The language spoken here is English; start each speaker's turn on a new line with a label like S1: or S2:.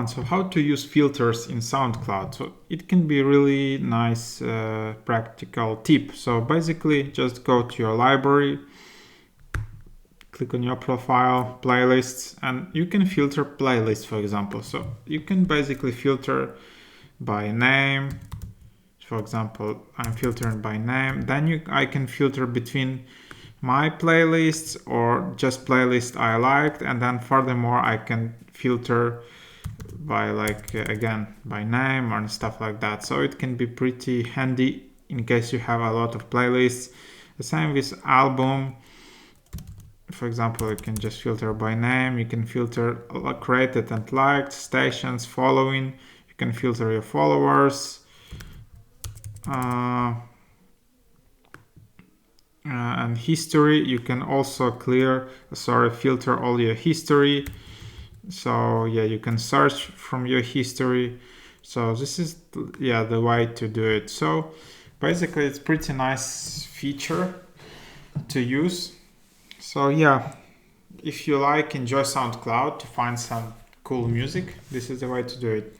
S1: one. So how to use filters in SoundCloud. So it can be really nice practical tip. So basically just go to your library, click on your profile, playlists, and you can filter playlists, for example. So you can basically filter by name. For example, I'm filtering by name. Then I can filter between my playlists or just playlists I liked, and then furthermore I can filter by again by name and stuff like that. So it can be pretty handy in case you have a lot of playlists. The same with album. For example, you can just filter by name. You can filter created and liked, stations, following. You can filter your followers. And history, you can also filter all your history. So yeah, you can search from your history. So this is the way to do it. So basically it's pretty nice feature to use. So yeah, if you enjoy SoundCloud to find some cool music, this is the way to do it.